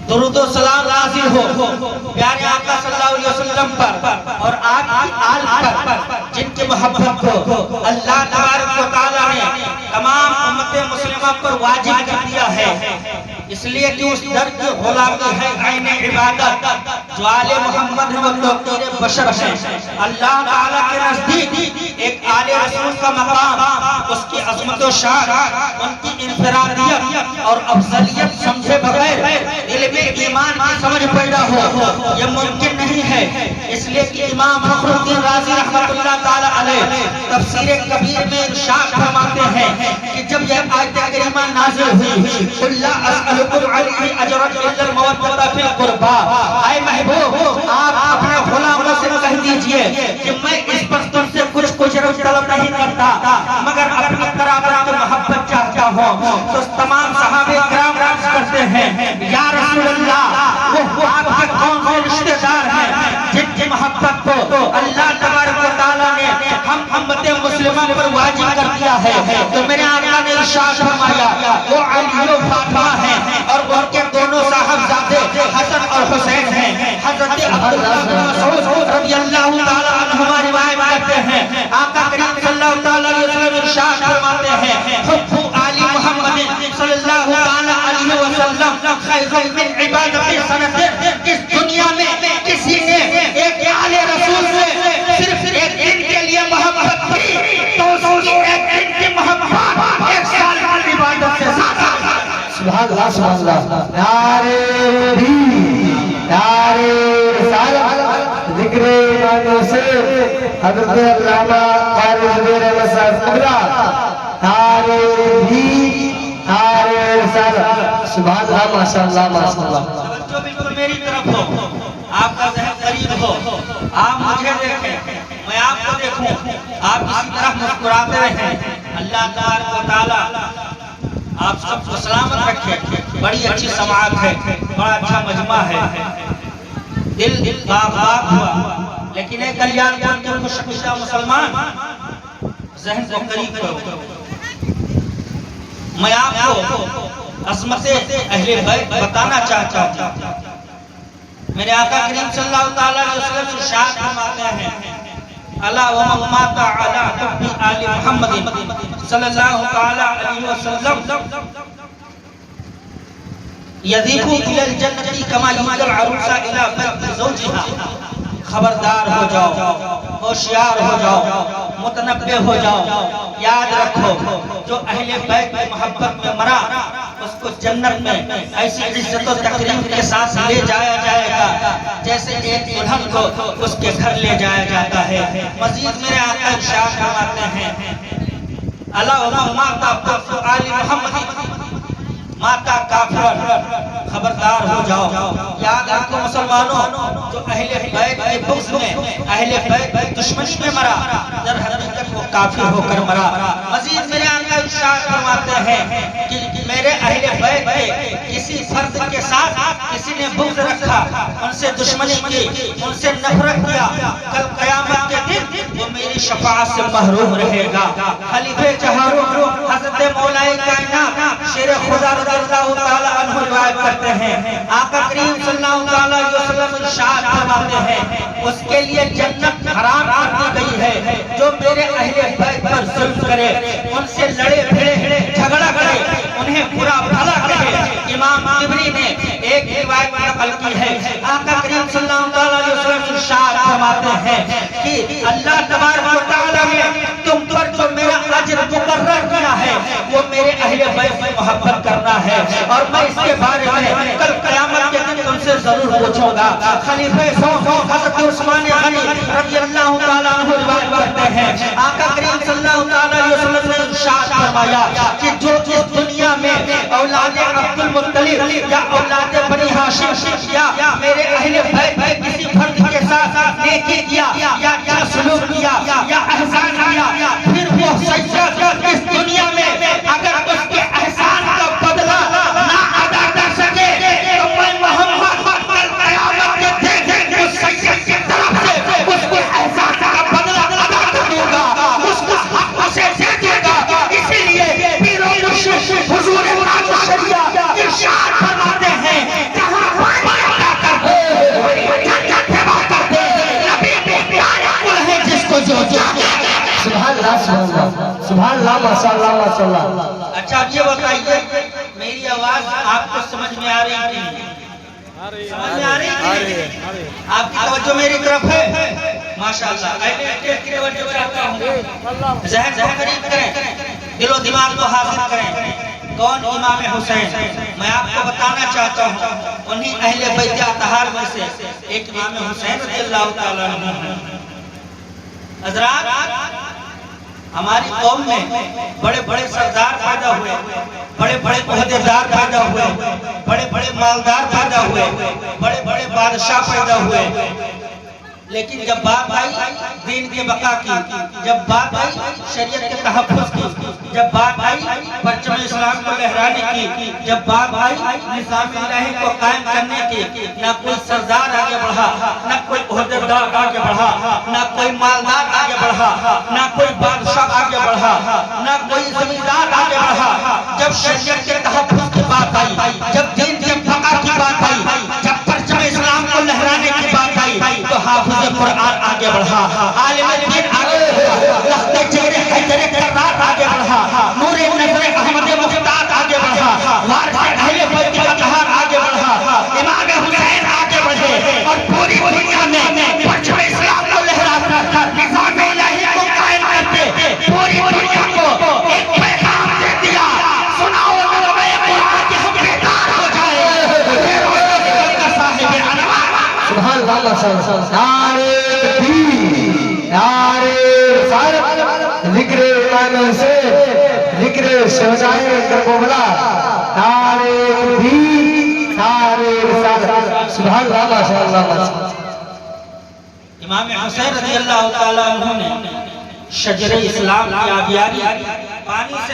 درود و سلام نازل ہو پیارے آقا صلی اللہ علیہ وسلم پر اور آپ کی آل پر جن کی محبت کو اللہ تبارک و تعالیٰ نے تمام امت مسلمہ پر واجب کر دیا ہے، اس لیے کہ اس در کی غلامی ہے عین عبادت جو آل محمد توقیر بشر ہے۔ اللہ تعالیٰ کے نزدیک ایک آل رسول کا مقام، اس کی عظمت و شان، ان کی انفرادیت اور افضلیت سمجھے بغیر علم ایمان کی سمجھ پیدا ہو یہ ممکن نہیں ہے۔ اس لیے کہ امام فخر الدین رازی رحمت اللہ تعالیٰ علیہ تفسیر کبیر میں ارشاد فرماتے ہیں کہ جب یہ آیت کریمہ نازل ہوئی قُلْ لَا أَسْأَلُكُمْ عَلَيْهِ أَجْرًا إِلَّا الْمَوَدَّةَ فِي الْقُرْبَى، اے محبوب آپ اپنے غلاموں سے کہہ دیجئے کہ میں اس پر تم سے کچھ طلب نہیں کرتا مگر اپنی قرابت و محبت چاہتا ہوں۔ تو تمام صحابہ کرام عرض کرتے ہیں یا رسول اللہ وہ آپ کے کون سے رشتہ دار ہیں جن کی محبت کو اللہ تبارک و تعالیٰ نے ہم امت مسلمہ پر واجب کر دیا ہے؟ تو میرے آقا نے ارشاد فرمایا وہ علی و فاطمہ ہیں اور ان کے دونوں صاحبزادے حسن اور حسین ہیں۔ حضرت عبداللہ بن مسعود رضی اللہ تعالیٰ عنہما روایت کرتے ہیں آقا کریم صلی اللہ تعالیٰ علیہ وسلم ارشاد فرماتے ہیں حب آل محمد صلی اللہ تعالیٰ علیہ وسلم خیر من عبادت سنت۔ اس دنیا میں کسی نے ایک آل رسول سے صرف ایک دن کے لیے محبت کی تو اس کی ایک دن کی محبت ایک سال کی عبادت سے زیادہ۔ سبحان اللہ سبحان اللہ، نعرہ بھی نعرہ رسالت، ذکر ایمان سے حضرت علامہ قاری زبیر احمد صاحب قبلہ، نعرہ بھی نعرہ رسالت، سبحان اللہ ماشاءاللہ ماشاءاللہ۔ جو بالکل میری طرف ہو، آپ کا ذہن قریب ہو، آپ مجھے دیکھیں میں آپ کو دیکھوں، آپ اسی طرح مسکراتے رہیں۔ اللہ تبارک و تعالیٰ آپ سب کو سلامت رکھے۔ بڑی اچھی سماعت ہے، بڑا اچھا مجمع ہے، دل باغ ہوا، لیکن ایک کلیان پور کو شکشہ مسلمان ذہن کو قریب کرو۔ میں آپ کو عظمت اہل بیت بتانا چاہتا ہوں۔ میرے آقا کریم صلی اللہ تعالیٰ علیہ وسلم ارشاد فرماتے ہیں الا ومن مات علی حب آل محمد صلی اللہ تعالیٰ علیہ وسلم یذیب الی الجنۃ کما یذیب العروس الی بیت زوجہا۔ خبردار ہو جاؤ، ہوشیار ہو جاؤ، متنبہ ہو جاؤ، یاد رکھو جو اہل بیت کی محبت میں مرا اس کو جنت میں ایسی عزت و تکریم کے ساتھ لے جایا جائے گا جیسے ایک دلہن کو اس کے گھر لے جایا جاتا ہے۔ مزید میرے آقا ارشاد فرماتے ہیں الا ومن مات آل محمد ماتا کافر۔ خبردار ہو جاؤ، یاد رکھو مسلمانوں جو اہل بیت کے بغض میں، اہل بیت کی دشمنی میں مرا در حقیقت وہ کافر ہو کر مرا۔ مزید میرے آقا ارشاد فرماتے ہیں کہ میرے اہل بیت کے کسی فرد کے ساتھ کسی نے بغض رکھا، ان سے دشمنی کی، ان سے نفرت کیا، کل قیامت کے دن وہ میری شفاعت سے محروم رہے گا۔ خلیفہ چہاروں حضرت مولا کائنات شیر خدا رضی اللہ تعالیٰ عنہ روایت کرتے ہیں آقا کریم صلی اللہ علیہ وسلم ارشاد فرماتے ہیں اس کے لیے جنت حرام کر دی گئی ہے جو میرے اہل بیت پر ظلم کرے، ان سے لڑے بھیڑے، جھگڑا کرے، انہیں برا بھلا کہے۔ امام طبری نے ایک روایت نقل کی ہے آقا کریم صلی اللہ علیہ وسلم ارشاد فرماتے ہیں کہ اللہ تبارک و تعالیٰ نے تم پر جو میرا اجر مقرر کیا ہے وہ میرے اہل بیت سے محبت کرنا ہے اور میں اس کے بارے میں کل قیامت کے دن تم سے ضرور پوچھوں گا۔ خلیفہ سوم حضرت عثمان غنی رضی اللہ تعالیٰ عنہ روایت کرتے ہیں آقا کریم صلی اللہ تعالیٰ علیہ وسلم نے ارشاد فرمایا کہ جو اس دنیا میں اولاد عبد المطلب یا اولاد بنی ہاشم یا میرے اہل بیت میں کسی فرد کے ساتھ نیکی کیا یا کیا سلوک کیا یا احسان کیا پھر وہ سجدہ اس دنیا میں اگر اس کے احسان کا بدلہ نہ ادا کر سکے تو میں محمد قیامت کے دن اس سجدہ کی طرف سے اس کو احسان کا بدلہ ادا کر دوں گا، اس کو حق سے دے دے گا۔ اسی لیے پیر و مرشد حضور مراد شریعہ ارشاد فرماتے سبحان اللہ ماشاءاللہ ماشاءاللہ. اچھا اب یہ بتائیے میری آواز آپ کو سمجھ میں آ رہی ہے کہ نہیں؟ سمجھ میں آ رہی ہے کہ نہیں؟ آپ کی توجہ میری طرف ہے ماشاءاللہ. اہل اسٹیج کی توجہ چاہتا ہوں. ذہن کو قریب کریں, دل و دماغ کو حاضر کریں. کون امام حسین؟ میں آپ کو بتانا چاہتا ہوں انہی اہل بیت اطہار میں سے ایک امام حسین رضی اللہ تعالیٰ عنہ ہیں. حضرات ہماری قوم میں بڑے بڑے سردار پیدا ہوئے, بڑے بڑے عہدیدار پیدا ہوئے, بڑے بڑے مالدار پیدا ہوئے, بڑے بڑے بادشاہ پیدا ہوئے, لیکن جب بات آئی دین کے بقا کی, جب بات آئی شریعت کے تحفظ کی, جب بات آئی پرچم اسلام کو لہرانے کی, جب بات آئی نظام الہی کو قائم کرنے کی, نہ کوئی سردار آگے بڑھا, نہ کوئی عہدیدار آگے بڑھا, نہ کوئی مالدار آگے بڑھا, نہ کوئی بادشاہ آگے بڑھا, نہ کوئی زمیندار آگے بڑھا. جب شریعت کے تحفظ کی بات آئی, جب دین کے بقا کی بات آئی, جب پرچم اسلام کو لہرانے کی بات آئی, تو حافظ قرآن آگے بڑھا, عالم دین آگے بڑھا, لخت چہرے حیدر کرار آگے بڑھا, نور نظر احمد مختار آگے بڑھا, وارث اہل بیت اطہار آگے بڑھا, امام حسین آگے بڑھے اور پوری دنیا میں پرچم اسلام کو لہرا کر نظام الہی کو قائم کرتے پوری دنیا کو ایک پیغام دے دیا, سناؤ علماء قرآن کہ ہم بیدار ہو جائے. صاحب انوار سبحان اللہ ماشاءاللہ. نعرہ تکبیر, نعرہ رسالت, ذکر امام حسین, ذکر شہدائے کربلا, نعرہ تکبیر, نعرہ رسالت. سبحان اللہ ماشاءاللہ. امام حسین رضی اللہ تعالیٰ عنہ نے شجر اسلام کی آبیاری پانی سے